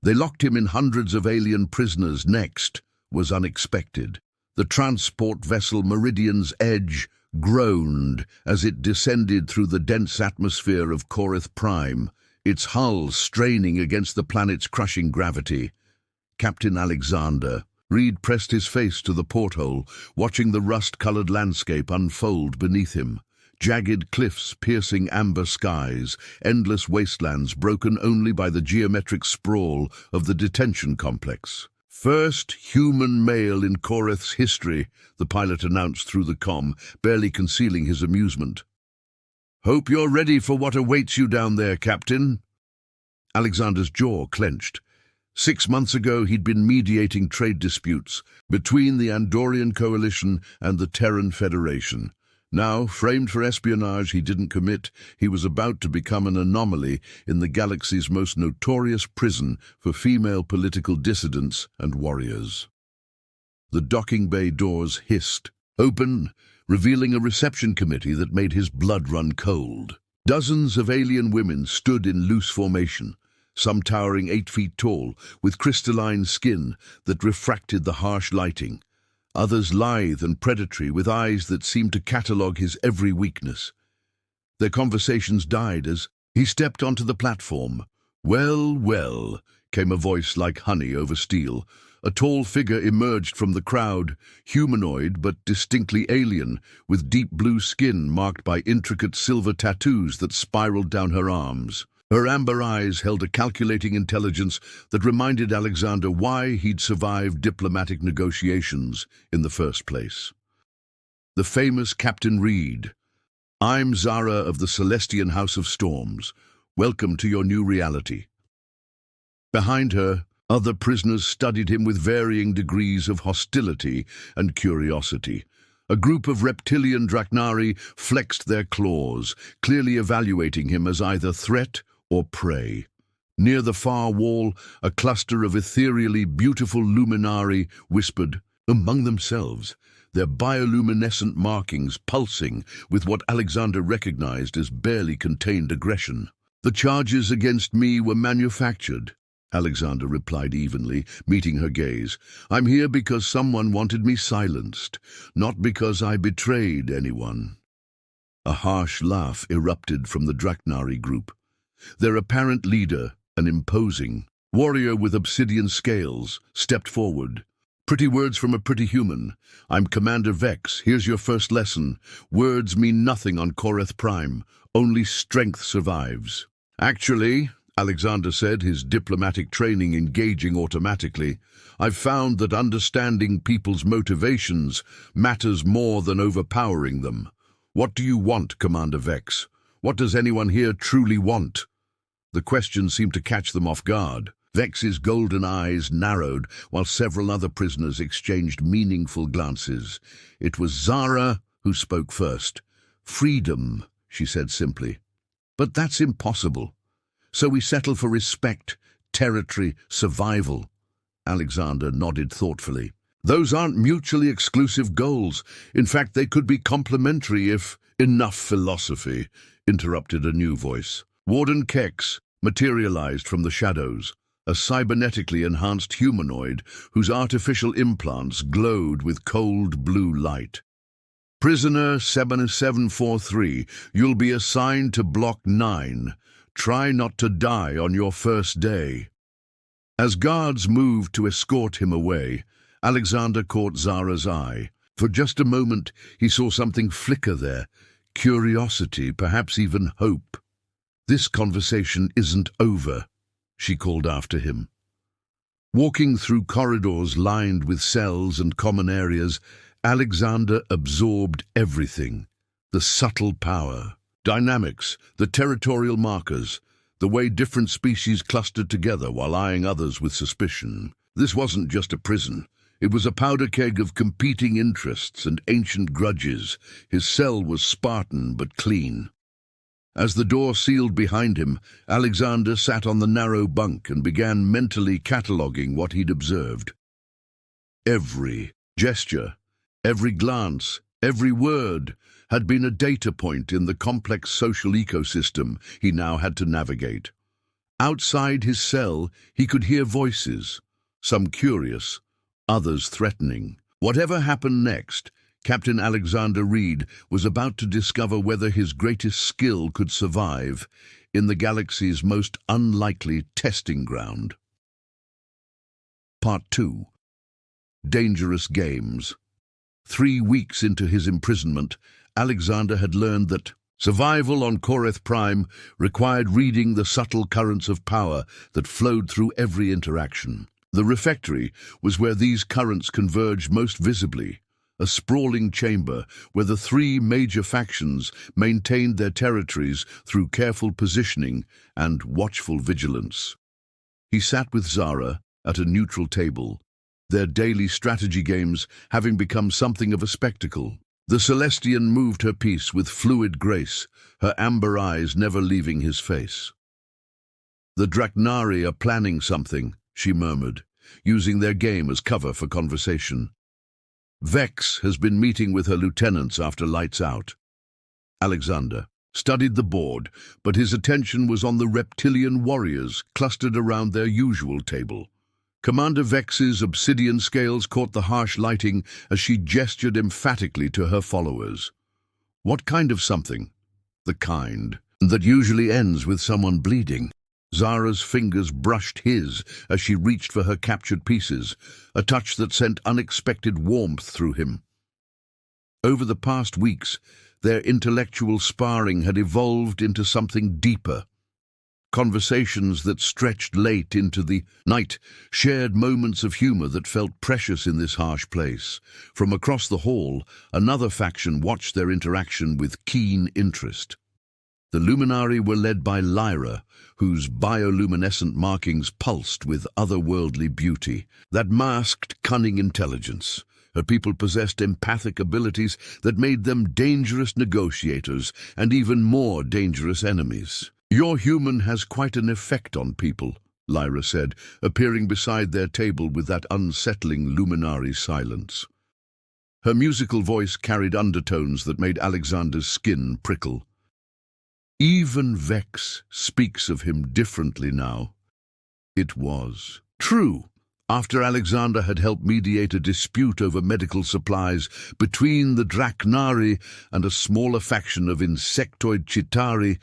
They locked him in hundreds of alien prisoners. Next was unexpected. The transport vessel Meridian's Edge groaned as it descended through the dense atmosphere of Korath Prime, its hull straining against the planet's crushing gravity. Captain Alexander. Reed pressed his face to the porthole, watching the rust-colored landscape unfold beneath him. Jagged cliffs piercing amber skies, endless wastelands broken only by the geometric sprawl of the detention complex. First human male in Korath's history, the pilot announced through the comm, barely concealing his amusement. "Hope you're ready for what awaits you down there, Captain." Alexander's jaw clenched. 6 months ago, he'd been mediating trade disputes between the Andorian Coalition and the Terran Federation. Now, framed for espionage he didn't commit, he was about to become an anomaly in the galaxy's most notorious prison for female political dissidents and warriors. The docking bay doors hissed open, revealing a reception committee that made his blood run cold. Dozens of alien women stood in loose formation, some towering 8 feet tall, with crystalline skin that refracted the harsh lighting. Others lithe and predatory, with eyes that seemed to catalogue his every weakness. Their conversations died as he stepped onto the platform. "Well, well," came a voice like honey over steel. A tall figure emerged from the crowd, humanoid but distinctly alien, with deep blue skin marked by intricate silver tattoos that spiraled down her arms. Her amber eyes held a calculating intelligence that reminded Alexander why he'd survived diplomatic negotiations in the first place. The famous Captain Reed. "I'm Zara of the Celestian House of Storms. Welcome to your new reality." Behind her, other prisoners studied him with varying degrees of hostility and curiosity. A group of reptilian Draknari flexed their claws, clearly evaluating him as either threat or prey. Near the far wall, a cluster of ethereally beautiful luminari whispered among themselves, their bioluminescent markings pulsing with what Alexander recognized as barely contained aggression. "The charges against me were manufactured," Alexander replied evenly, meeting her gaze. "I'm here because someone wanted me silenced, not because I betrayed anyone." A harsh laugh erupted from the Draknari group. Their apparent leader, an imposing warrior with obsidian scales, stepped forward. "Pretty words from a pretty human. I'm Commander Vex. Here's your first lesson. Words mean nothing on Korath Prime. Only strength survives." "Actually," Alexander said, his diplomatic training engaging automatically, "I've found that understanding people's motivations matters more than overpowering them. What do you want, Commander Vex? What does anyone here truly want?" The question seemed to catch them off guard. Vex's golden eyes narrowed while several other prisoners exchanged meaningful glances. It was Zara who spoke first. "Freedom," she said simply. "But that's impossible. So we settle for respect, territory, survival." Alexander nodded thoughtfully. "Those aren't mutually exclusive goals. In fact, they could be complementary if—" "Enough philosophy," interrupted a new voice. Warden Kex materialized from the shadows, a cybernetically enhanced humanoid whose artificial implants glowed with cold blue light. "Prisoner 7743, you'll be assigned to Block 9. Try not to die on your first day." As guards moved to escort him away, Alexander caught Zara's eye. For just a moment, he saw something flicker there. Curiosity, perhaps even hope. "This conversation isn't over," she called after him. Walking through corridors lined with cells and common areas, Alexander absorbed everything. The subtle power, dynamics, the territorial markers, the way different species clustered together while eyeing others with suspicion. This wasn't just a prison. It was a powder keg of competing interests and ancient grudges. His cell was Spartan but clean. As the door sealed behind him, Alexander sat on the narrow bunk and began mentally cataloguing what he'd observed. Every gesture, every glance, every word had been a data point in the complex social ecosystem he now had to navigate. Outside his cell, he could hear voices, some curious, others threatening. Whatever happened next, Captain Alexander Reed was about to discover whether his greatest skill could survive in the galaxy's most unlikely testing ground. Part 2. Dangerous Games. 3 weeks into his imprisonment, Alexander had learned that survival on Koreth Prime required reading the subtle currents of power that flowed through every interaction. The refectory was where these currents converged most visibly, a sprawling chamber where the 3 major factions maintained their territories through careful positioning and watchful vigilance. He sat with Zara at a neutral table, their daily strategy games having become something of a spectacle. The Celestian moved her piece with fluid grace, her amber eyes never leaving his face. "The Draknari are planning something," she murmured, using their game as cover for conversation. "Vex has been meeting with her lieutenants after lights out." Alexander studied the board, but his attention was on the reptilian warriors clustered around their usual table. Commander Vex's obsidian scales caught the harsh lighting as she gestured emphatically to her followers. "What kind of something?" "The kind that usually ends with someone bleeding." Zara's fingers brushed his as she reached for her captured pieces, a touch that sent unexpected warmth through him. Over the past weeks, their intellectual sparring had evolved into something deeper. Conversations that stretched late into the night, shared moments of humor that felt precious in this harsh place. From across the hall, another faction watched their interaction with keen interest. The Luminari were led by Lyra, whose bioluminescent markings pulsed with otherworldly beauty that masked cunning intelligence. Her people possessed empathic abilities that made them dangerous negotiators and even more dangerous enemies. "Your human has quite an effect on people," Lyra said, appearing beside their table with that unsettling Luminari silence. Her musical voice carried undertones that made Alexander's skin prickle. "Even Vex speaks of him differently now." It was true. After Alexander had helped mediate a dispute over medical supplies between the Draknari and a smaller faction of insectoid Chitauri,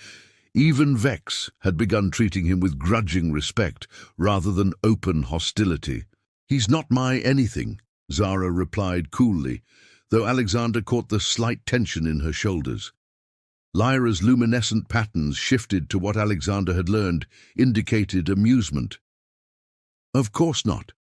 even Vex had begun treating him with grudging respect rather than open hostility. "He's not my anything," Zara replied coolly, though Alexander caught the slight tension in her shoulders. Lyra's luminescent patterns shifted to what Alexander had learned, indicated amusement. "Of course not.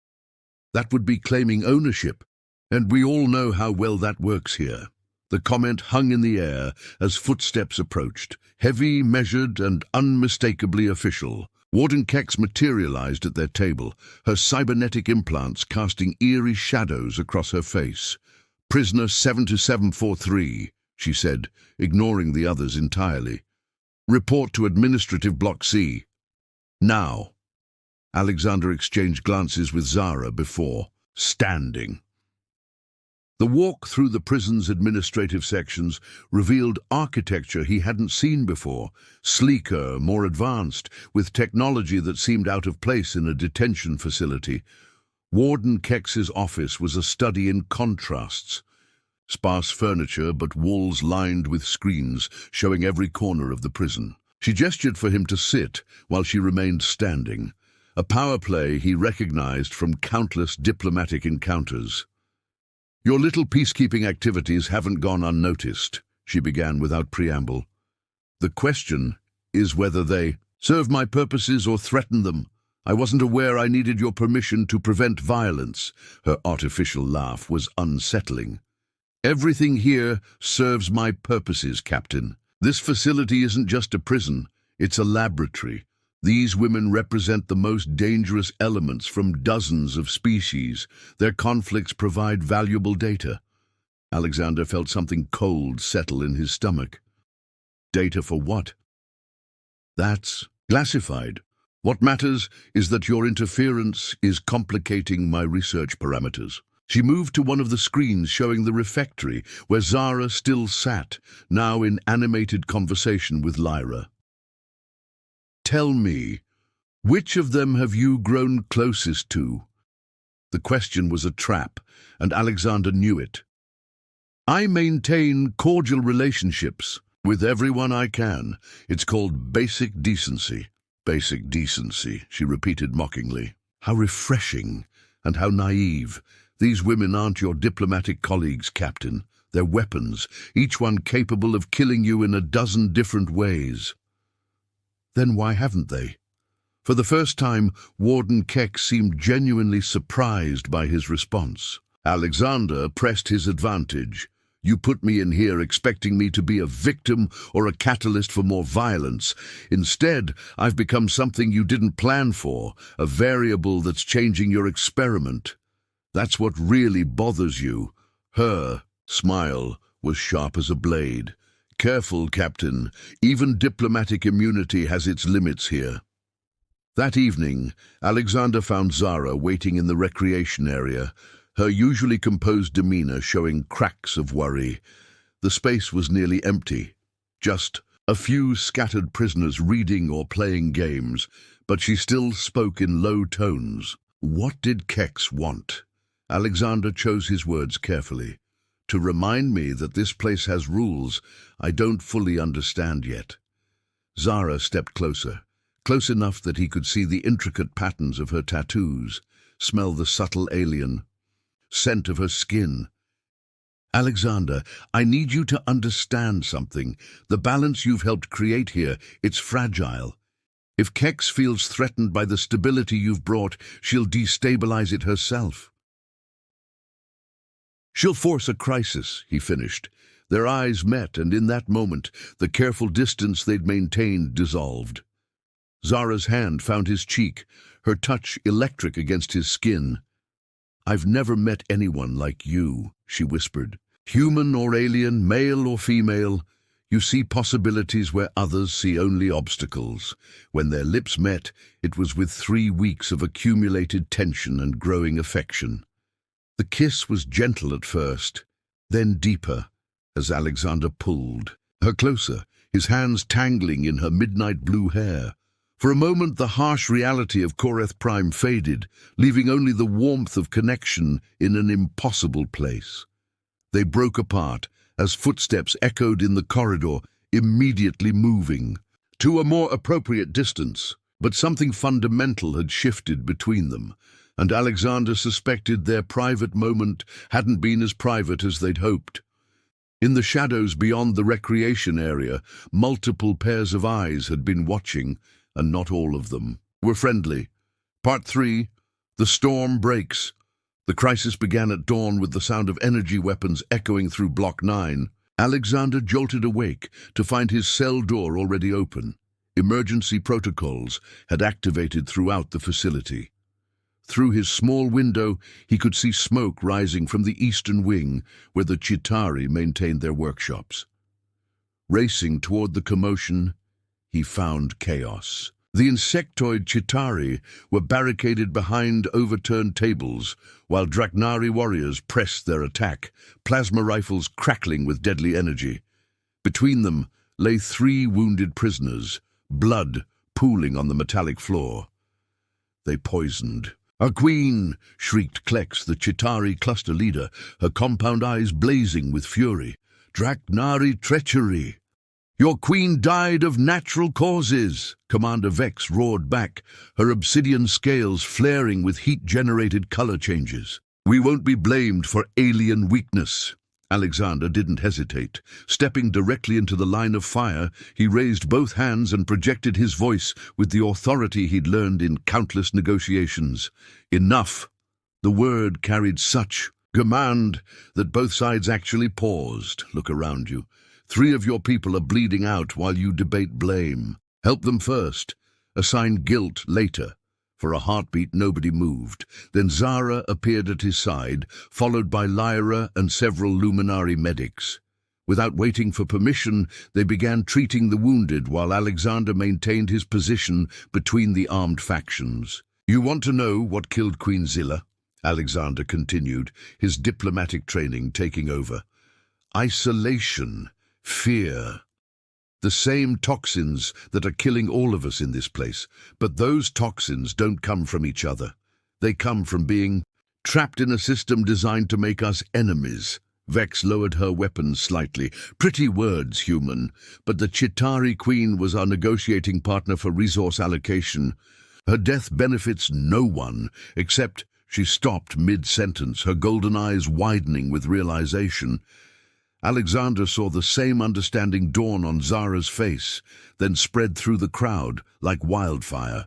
That would be claiming ownership, and we all know how well that works here." The comment hung in the air as footsteps approached, heavy, measured, and unmistakably official. Warden Kex materialized at their table, her cybernetic implants casting eerie shadows across her face. "Prisoner 72743, she said, ignoring the others entirely. "Report to Administrative Block C. Now." Alexander exchanged glances with Zara before standing. The walk through the prison's administrative sections revealed architecture he hadn't seen before, sleeker, more advanced, with technology that seemed out of place in a detention facility. Warden Kex's office was a study in contrasts. Sparse furniture, but walls lined with screens showing every corner of the prison. She gestured for him to sit while she remained standing, a power play he recognized from countless diplomatic encounters. "Your little peacekeeping activities haven't gone unnoticed," she began without preamble. "The question is whether they serve my purposes or threaten them. I wasn't aware I needed your permission to prevent violence." Her artificial laugh was unsettling. "Everything here serves my purposes, Captain. This facility isn't just a prison, it's a laboratory. These women represent the most dangerous elements from dozens of species. Their conflicts provide valuable data." Alexander felt something cold settle in his stomach. "Data for what?" "That's classified. What matters is that your interference is complicating my research parameters." She moved to one of the screens showing the refectory, where Zara still sat, now in animated conversation with Lyra. "Tell me, Which of them have you grown closest to? The question was a trap, and Alexander knew it. I maintain cordial relationships with everyone I can. It's called basic decency. Basic decency, she repeated mockingly. How refreshing, and how naive. These women aren't your diplomatic colleagues, Captain. They're weapons, each one capable of killing you in a dozen different ways. Then why haven't they? For the first time, Warden Keck seemed genuinely surprised by his response. Alexander pressed his advantage. You put me in here expecting me to be a victim or a catalyst for more violence. Instead, I've become something you didn't plan for, a variable that's changing your experiment. That's what really bothers you. Her smile was sharp as a blade. Careful, Captain. Even diplomatic immunity has its limits here. That evening, Alexander found Zara waiting in the recreation area, her usually composed demeanor showing cracks of worry. The space was nearly empty, just a few scattered prisoners reading or playing games, but she still spoke in low tones. What did Kex want? Alexander chose his words carefully. To remind me that this place has rules I don't fully understand yet. Zara stepped closer, close enough that he could see the intricate patterns of her tattoos, smell the subtle alien scent of her skin. Alexander, I need you to understand something. The balance you've helped create here, it's fragile. If Kex feels threatened by the stability you've brought, she'll destabilize it herself. She'll force a crisis, he finished. Their eyes met, and in that moment, the careful distance they'd maintained dissolved. Zara's hand found his cheek, her touch electric against his skin. I've never met anyone like you, she whispered. Human or alien, male or female, you see possibilities where others see only obstacles. When their lips met, it was with 3 weeks of accumulated tension and growing affection. The kiss was gentle at first, then deeper, as Alexander pulled her closer, his hands tangling in her midnight blue hair. For a moment the harsh reality of Koreth Prime faded, leaving only the warmth of connection in an impossible place. They broke apart as footsteps echoed in the corridor, immediately moving to a more appropriate distance. But something fundamental had shifted between them, and Alexander suspected their private moment hadn't been as private as they'd hoped. In the shadows beyond the recreation area, multiple pairs of eyes had been watching, and not all of them were friendly. Part 3. The storm breaks. The crisis began at dawn with the sound of energy weapons echoing through Block 9. Alexander jolted awake to find his cell door already open. Emergency protocols had activated throughout the facility. Through his small window, he could see smoke rising from the eastern wing, where the Chitauri maintained their workshops. Racing toward the commotion, he found chaos. The insectoid Chitauri were barricaded behind overturned tables, while Draknari warriors pressed their attack, plasma rifles crackling with deadly energy. Between them lay 3 wounded prisoners, blood pooling on the metallic floor. They poisoned. "Our queen!" shrieked Klex, the Chitauri cluster leader, her compound eyes blazing with fury. "Draknari treachery! Your queen died of natural causes!" Commander Vex roared back, her obsidian scales flaring with heat-generated color changes. "We won't be blamed for alien weakness." Alexander didn't hesitate. Stepping directly into the line of fire, he raised both hands and projected his voice with the authority he'd learned in countless negotiations. Enough! The word carried such command that both sides actually paused. Look around you. 3 of your people are bleeding out while you debate blame. Help them first. Assign guilt later. For a heartbeat, nobody moved. Then Zara appeared at his side, followed by Lyra and several Luminari medics. Without waiting for permission, they began treating the wounded while Alexander maintained his position between the armed factions. "You want to know what killed Queen Zilla?" Alexander continued, his diplomatic training taking over. "Isolation, fear. The same toxins that are killing all of us in this place. But those toxins don't come from each other. They come from being trapped in a system designed to make us enemies. Vex lowered her weapon slightly. Pretty words, human. But the Chitauri Queen was our negotiating partner for resource allocation. Her death benefits no one, except she stopped mid-sentence, her golden eyes widening with realization. Alexander saw the same understanding dawn on Zara's face, then spread through the crowd like wildfire.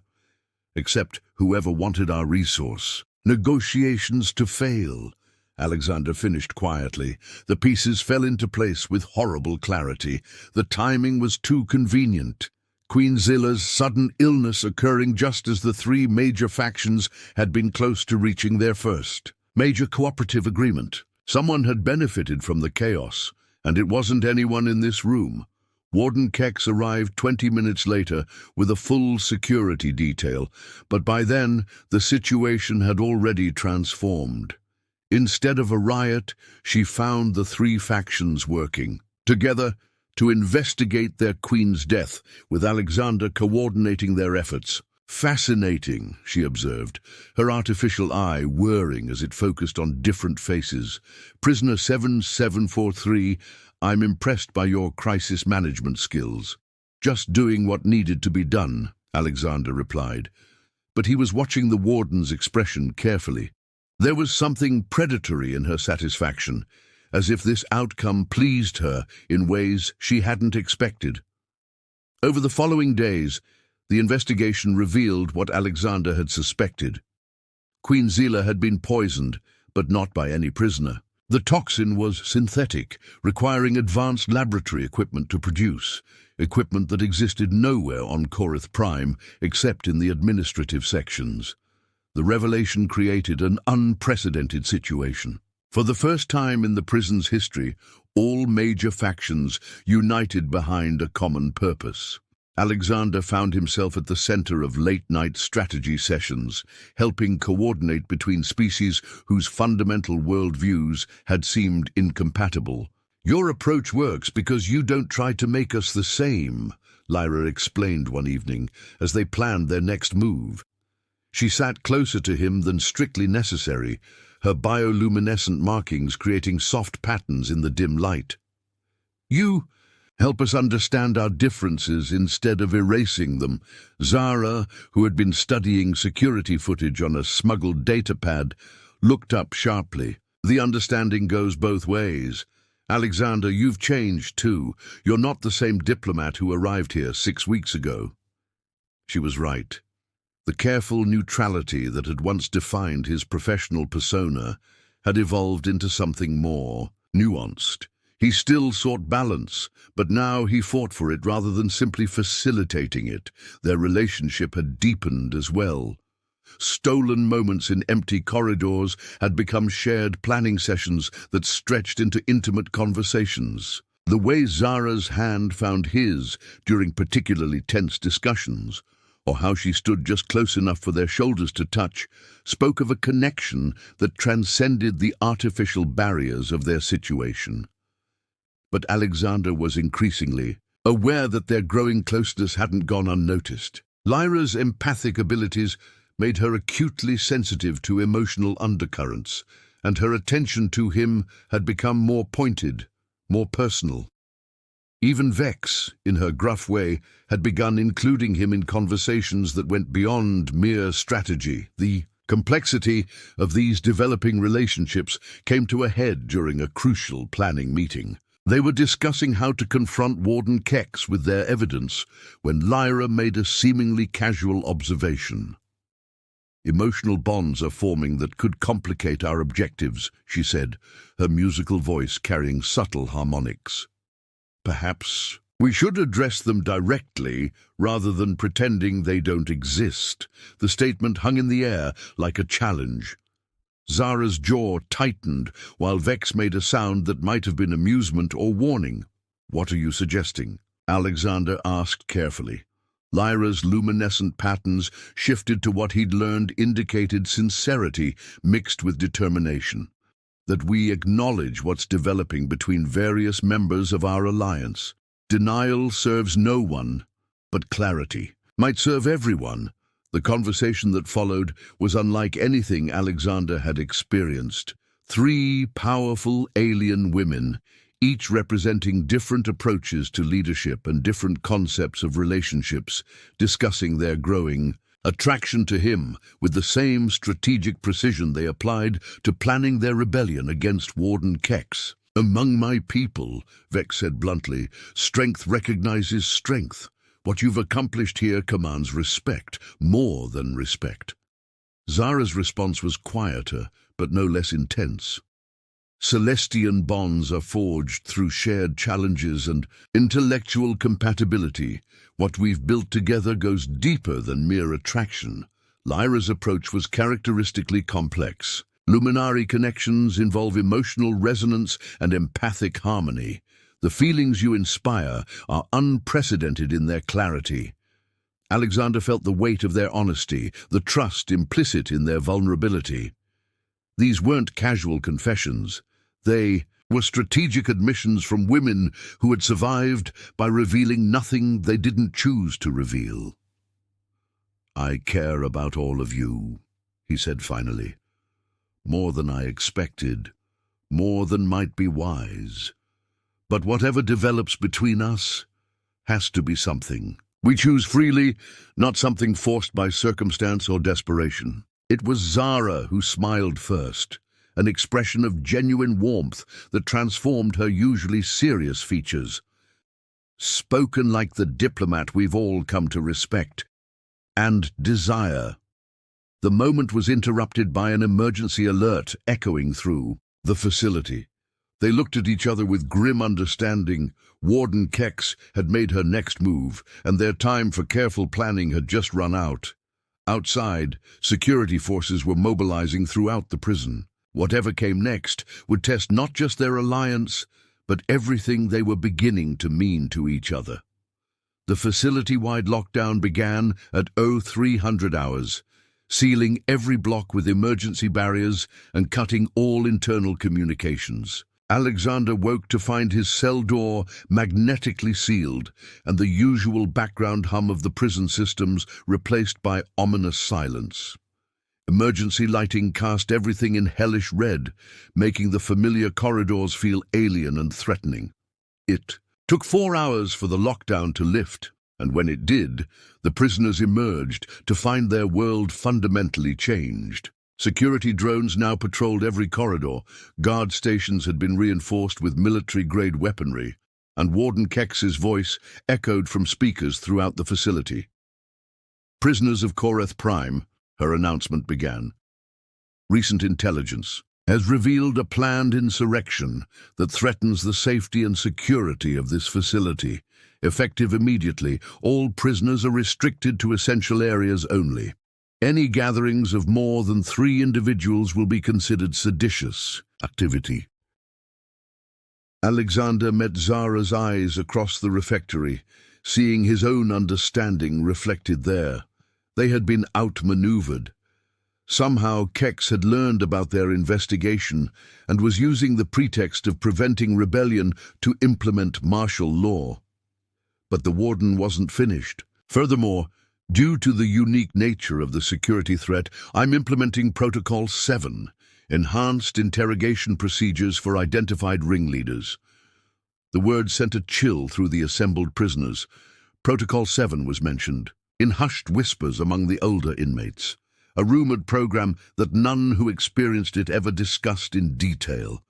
Except whoever wanted our resource. Negotiations to fail. Alexander finished quietly. The pieces fell into place with horrible clarity. The timing was too convenient. Queen Zilla's sudden illness occurring just as the three major factions had been close to reaching their first major cooperative agreement. Someone had benefited from the chaos, and it wasn't anyone in this room. Warden Kex arrived 20 minutes later with a full security detail, but by then the situation had already transformed. Instead of a riot, she found the three factions working together to investigate their queen's death, with Alexander coordinating their efforts. Fascinating, she observed, her artificial eye whirring as it focused on different faces. Prisoner 7743, I'm impressed by your crisis management skills. Just doing what needed to be done, Alexander replied. But he was watching the warden's expression carefully. There was something predatory in her satisfaction, as if this outcome pleased her in ways she hadn't expected. Over the following days, the investigation revealed what Alexander had suspected. Queen Zila had been poisoned, but not by any prisoner. The toxin was synthetic, requiring advanced laboratory equipment to produce, equipment that existed nowhere on Korath Prime except in the administrative sections. The revelation created an unprecedented situation. For the first time in the prison's history, all major factions united behind a common purpose. Alexander found himself at the center of late-night strategy sessions, helping coordinate between species whose fundamental worldviews had seemed incompatible. Your approach works because you don't try to make us the same, Lyra explained one evening as they planned their next move. She sat closer to him than strictly necessary, her bioluminescent markings creating soft patterns in the dim light. You help us understand our differences instead of erasing them. Zara, who had been studying security footage on a smuggled datapad, looked up sharply. The understanding goes both ways. Alexander, you've changed too. You're not the same diplomat who arrived here 6 weeks ago. She was right. The careful neutrality that had once defined his professional persona had evolved into something more nuanced. He still sought balance, but now he fought for it rather than simply facilitating it. Their relationship had deepened as well. Stolen moments in empty corridors had become shared planning sessions that stretched into intimate conversations. The way Zara's hand found his during particularly tense discussions, or how she stood just close enough for their shoulders to touch, spoke of a connection that transcended the artificial barriers of their situation. But Alexander was increasingly aware that their growing closeness hadn't gone unnoticed. Lyra's empathic abilities made her acutely sensitive to emotional undercurrents, and her attention to him had become more pointed, more personal. Even Vex, in her gruff way, had begun including him in conversations that went beyond mere strategy. The complexity of these developing relationships came to a head during a crucial planning meeting. They were discussing how to confront Warden Kex with their evidence when Lyra made a seemingly casual observation. Emotional bonds are forming that could complicate our objectives, she said, her musical voice carrying subtle harmonics. Perhaps we should address them directly rather than pretending they don't exist. The statement hung in the air like a challenge. Zara's jaw tightened while Vex made a sound that might have been amusement or warning. What are you suggesting? Alexander asked carefully. Lyra's luminescent patterns shifted to what he'd learned indicated sincerity mixed with determination. That we acknowledge what's developing between various members of our alliance. Denial serves no one, but clarity might serve everyone. The conversation that followed was unlike anything Alexander had experienced. Three powerful alien women, each representing different approaches to leadership and different concepts of relationships, discussing their growing attraction to him with the same strategic precision they applied to planning their rebellion against Warden Kex. "Among my people," Vex said bluntly, "strength recognizes strength. What you've accomplished here commands respect, more than respect." Zara's response was quieter, but no less intense. "Celestian bonds are forged through shared challenges and intellectual compatibility. What we've built together goes deeper than mere attraction." Lyra's approach was characteristically complex. Luminary connections involve emotional resonance and empathic harmony. The feelings you inspire are unprecedented in their clarity. Alexander felt the weight of their honesty, the trust implicit in their vulnerability. These weren't casual confessions. They were strategic admissions from women who had survived by revealing nothing they didn't choose to reveal. "I care about all of you," he said finally. "More than I expected, more than might be wise. But whatever develops between us has to be something we choose freely, not something forced by circumstance or desperation." It was Zara who smiled first, an expression of genuine warmth that transformed her usually serious features. Spoken like the diplomat we've all come to respect and desire. The moment was interrupted by an emergency alert echoing through the facility. They looked at each other with grim understanding. Warden Kex had made her next move, and their time for careful planning had just run out. Outside, security forces were mobilizing throughout the prison. Whatever came next would test not just their alliance, but everything they were beginning to mean to each other. The facility-wide lockdown began at 0300 hours, sealing every block with emergency barriers and cutting all internal communications. Alexander woke to find his cell door magnetically sealed and the usual background hum of the prison systems replaced by ominous silence. Emergency lighting cast everything in hellish red, making the familiar corridors feel alien and threatening. It took 4 hours for the lockdown to lift, and when it did, the prisoners emerged to find their world fundamentally changed. Security drones now patrolled every corridor, guard stations had been reinforced with military-grade weaponry, and Warden Kex's voice echoed from speakers throughout the facility. "Prisoners of Koreth Prime," her announcement began. "Recent intelligence has revealed a planned insurrection that threatens the safety and security of this facility. Effective immediately, all prisoners are restricted to essential areas only. Any gatherings of more than 3 individuals will be considered seditious activity." Alexander met Zara's eyes across the refectory, seeing his own understanding reflected there. They had been outmaneuvered. Somehow Kex had learned about their investigation and was using the pretext of preventing rebellion to implement martial law. But the warden wasn't finished. "Furthermore, due to the unique nature of the security threat, I'm implementing Protocol 7, enhanced interrogation procedures for identified ringleaders." The word sent a chill through the assembled prisoners. Protocol 7 was mentioned, in hushed whispers among the older inmates, a rumored program that none who experienced it ever discussed in detail.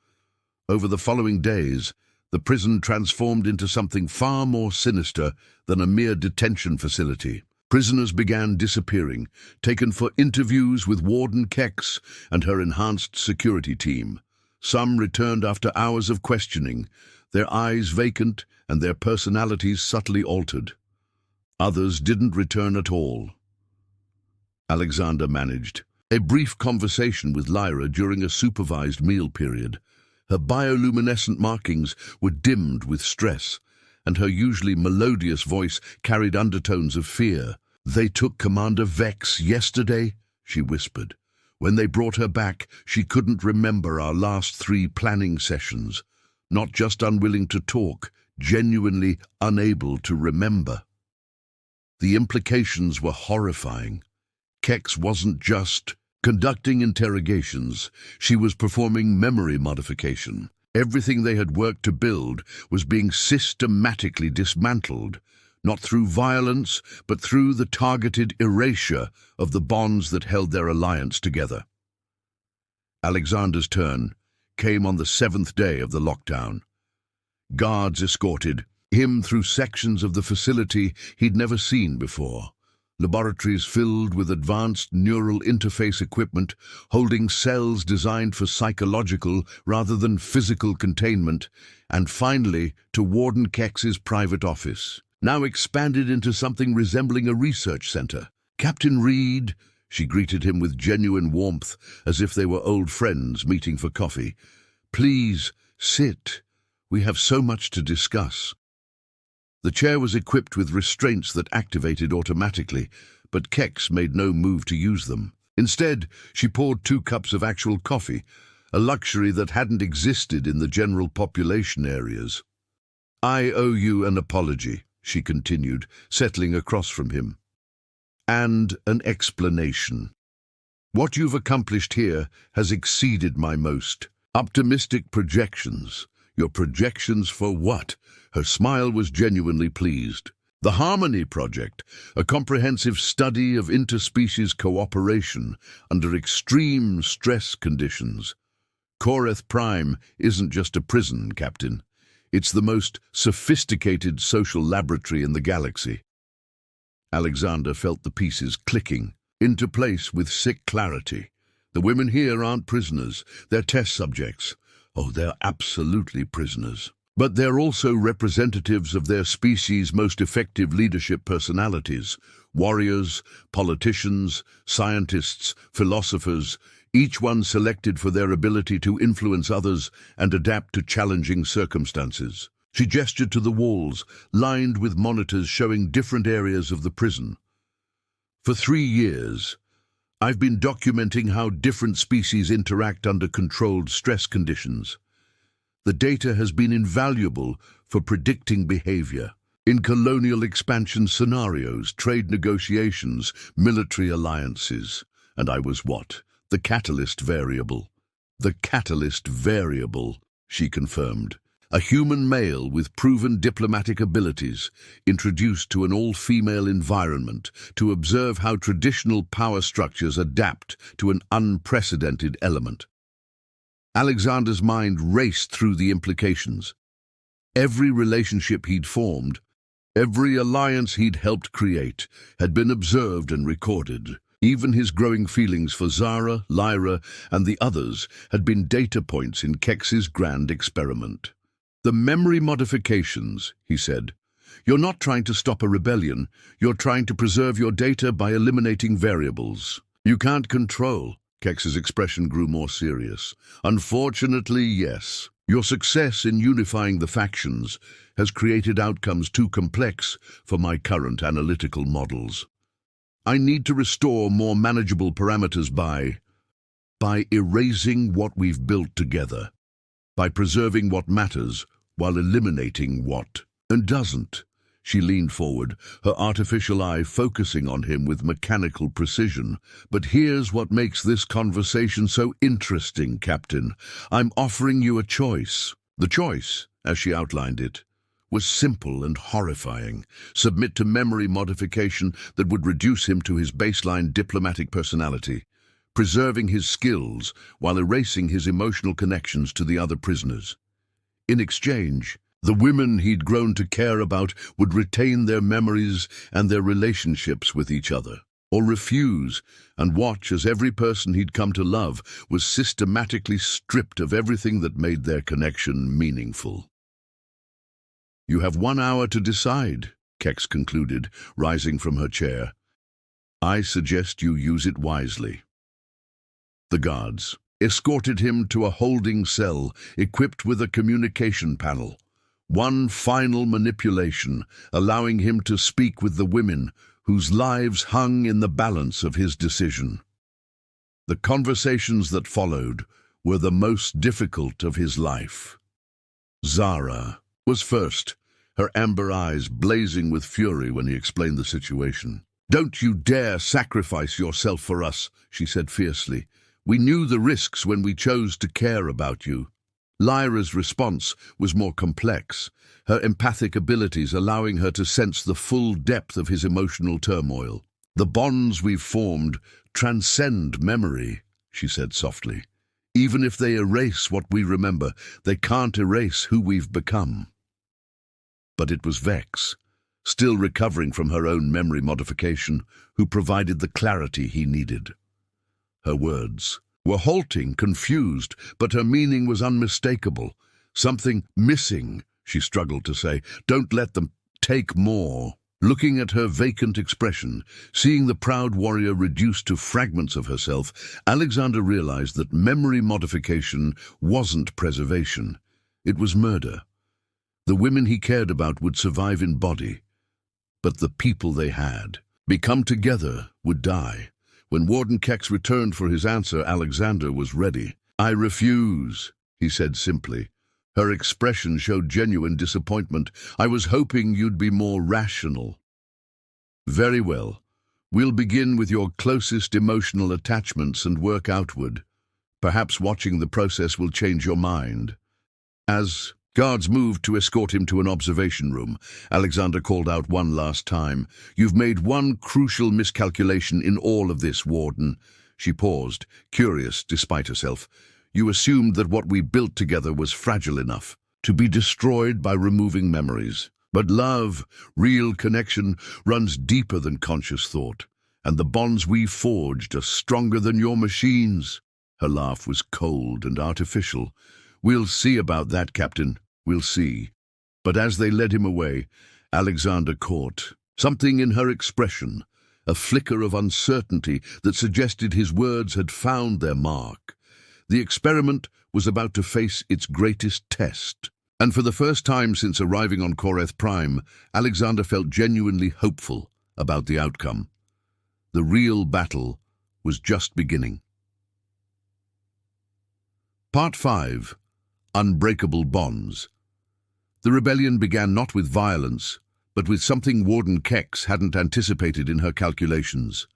Over the following days, the prison transformed into something far more sinister than a mere detention facility. Prisoners began disappearing, taken for interviews with Warden Kex and her enhanced security team. Some returned after hours of questioning, their eyes vacant and their personalities subtly altered. Others didn't return at all. Alexander managed a brief conversation with Lyra during a supervised meal period. Her bioluminescent markings were dimmed with stress, and her usually melodious voice carried undertones of fear. "They took Commander Vex yesterday," she whispered. "When they brought her back, she couldn't remember our last 3 planning sessions. Not just unwilling to talk, genuinely unable to remember. The implications were horrifying. Kex wasn't just conducting interrogations, she was performing memory modification. Everything they had worked to build was being systematically dismantled, not through violence, but through the targeted erasure of the bonds that held their alliance together. Alexander's turn came on the 7th day of the lockdown. Guards escorted him through sections of the facility he'd never seen before. Laboratories filled with advanced neural interface equipment, holding cells designed for psychological rather than physical containment, and finally to Warden Kex's private office, now expanded into something resembling a research center. "Captain Reed," she greeted him with genuine warmth, as if they were old friends meeting for coffee. "Please, sit. We have so much to discuss." The chair was equipped with restraints that activated automatically, but Kex made no move to use them. Instead, she poured 2 cups of actual coffee, a luxury that hadn't existed in the general population areas. "I owe you an apology," she continued, settling across from him. "And an explanation. What you've accomplished here has exceeded my most optimistic projections." "Your projections for what?" Her smile was genuinely pleased. "The Harmony Project, a comprehensive study of interspecies cooperation under extreme stress conditions. Koreth Prime isn't just a prison, Captain. It's the most sophisticated social laboratory in the galaxy." Alexander felt the pieces clicking into place with sick clarity. The women here aren't prisoners, they're test subjects. Oh, they're absolutely prisoners. But they're also representatives of their species' most effective leadership personalities. Warriors, politicians, scientists, philosophers, each one selected for their ability to influence others and adapt to challenging circumstances. She gestured to the walls, lined with monitors showing different areas of the prison. "For 3 years, I've been documenting how different species interact under controlled stress conditions. The data has been invaluable for predicting behavior. In colonial expansion scenarios, trade negotiations, military alliances. And I was what? The catalyst variable." "The catalyst variable," she confirmed. "A human male with proven diplomatic abilities, introduced to an all-female environment to observe how traditional power structures adapt to an unprecedented element." Alexander's mind raced through the implications. Every relationship he'd formed, every alliance he'd helped create, had been observed and recorded. Even his growing feelings for Zara, Lyra, and the others had been data points in Kex's grand experiment. "The memory modifications," he said. "You're not trying to stop a rebellion. You're trying to preserve your data by eliminating variables you can't control." Kex's expression grew more serious. "Unfortunately, yes. Your success in unifying the factions has created outcomes too complex for my current analytical models. I need to restore more manageable parameters by erasing what we've built together, by preserving what matters while eliminating what doesn't." She leaned forward, her artificial eye focusing on him with mechanical precision. "But here's what makes this conversation so interesting, Captain. I'm offering you a choice." The choice, as she outlined it, was simple and horrifying. Submit to memory modification that would reduce him to his baseline diplomatic personality, preserving his skills while erasing his emotional connections to the other prisoners. In exchange, the women he'd grown to care about would retain their memories and their relationships with each other, or refuse and watch as every person he'd come to love was systematically stripped of everything that made their connection meaningful. "You have 1 hour to decide," Kex concluded, rising from her chair. "I suggest you use it wisely." The guards escorted him to a holding cell equipped with a communication panel. One final manipulation, allowing him to speak with the women whose lives hung in the balance of his decision. The conversations that followed were the most difficult of his life. Zara was first, her amber eyes blazing with fury when he explained the situation. "Don't you dare sacrifice yourself for us," she said fiercely. "We knew the risks when we chose to care about you." Lyra's response was more complex, her empathic abilities allowing her to sense the full depth of his emotional turmoil. "The bonds we've formed transcend memory," she said softly. "Even if they erase what we remember, they can't erase who we've become." But it was Vex, still recovering from her own memory modification, who provided the clarity he needed. Her words were halting, confused, but her meaning was unmistakable. "Something missing," she struggled to say. "Don't let them take more." Looking at her vacant expression, seeing the proud warrior reduced to fragments of herself, Alexander realized that memory modification wasn't preservation. It was murder. The women he cared about would survive in body, but the people they had become together would die. When Warden Kex returned for his answer, Alexander was ready. "I refuse," he said simply. Her expression showed genuine disappointment. "I was hoping you'd be more rational." "Very well. We'll begin with your closest emotional attachments and work outward. Perhaps watching the process will change your mind." As guards moved to escort him to an observation room, Alexander called out one last time, "You've made one crucial miscalculation in all of this, Warden." She paused, curious despite herself. "You assumed that what we built together was fragile enough to be destroyed by removing memories. But love, real connection, runs deeper than conscious thought, and the bonds we forged are stronger than your machines." Her laugh was cold and artificial. "We'll see about that, Captain. We'll see." But as they led him away, Alexander caught something in her expression, a flicker of uncertainty that suggested his words had found their mark. The experiment was about to face its greatest test. And for the first time since arriving on Koreth Prime, Alexander felt genuinely hopeful about the outcome. The real battle was just beginning. Part 5. Unbreakable Bonds. The rebellion began not with violence, but with something Warden Kex hadn't anticipated in her calculations: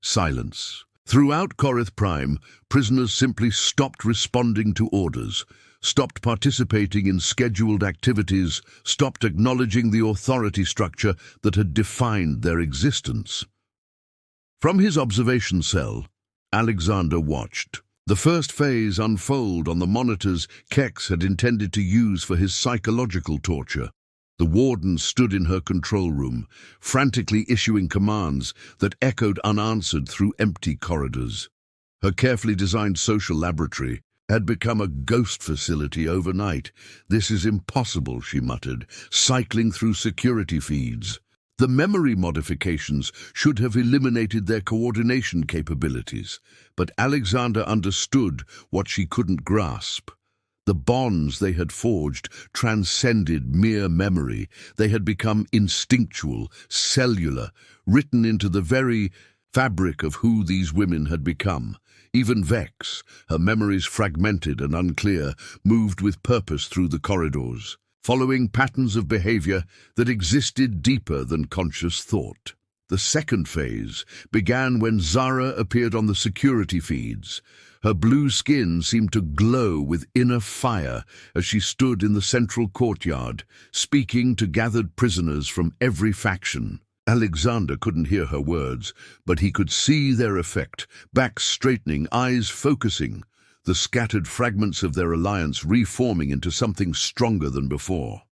silence. Throughout Koreth Prime, prisoners simply stopped responding to orders, stopped participating in scheduled activities, stopped acknowledging the authority structure that had defined their existence. From his observation cell, Alexander watched the first phase unfold on the monitors Kex had intended to use for his psychological torture. The warden stood in her control room, frantically issuing commands that echoed unanswered through empty corridors. Her carefully designed social laboratory had become a ghost facility overnight. "This is impossible," she muttered, cycling through security feeds. The memory modifications should have eliminated their coordination capabilities, but Alexander understood what she couldn't grasp. The bonds they had forged transcended mere memory. They had become instinctual, cellular, written into the very fabric of who these women had become. Even Vex, her memories fragmented and unclear, moved with purpose through the corridors, following patterns of behavior that existed deeper than conscious thought. The second phase began when Zara appeared on the security feeds. Her blue skin seemed to glow with inner fire as she stood in the central courtyard, speaking to gathered prisoners from every faction. Alexander couldn't hear her words, but he could see their effect, backs straightening, eyes focusing, the scattered fragments of their alliance reforming into something stronger than before.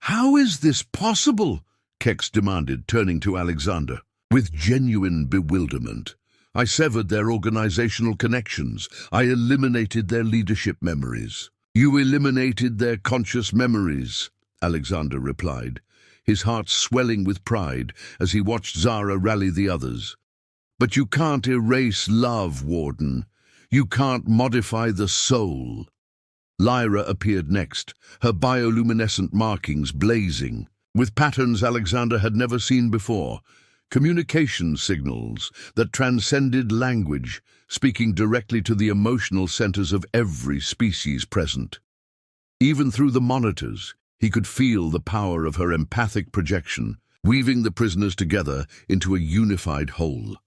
"How is this possible?" Kex demanded, turning to Alexander. With genuine bewilderment. "I severed their organizational connections. I eliminated their leadership memories." "You eliminated their conscious memories," Alexander replied, his heart swelling with pride as he watched Zara rally the others. "But you can't erase love, Warden. You can't modify the soul." Lyra appeared next, her bioluminescent markings blazing, with patterns Alexander had never seen before. Communication signals that transcended language, speaking directly to the emotional centers of every species present. Even through the monitors, He could feel the power of her empathic projection, weaving the prisoners together into a unified whole.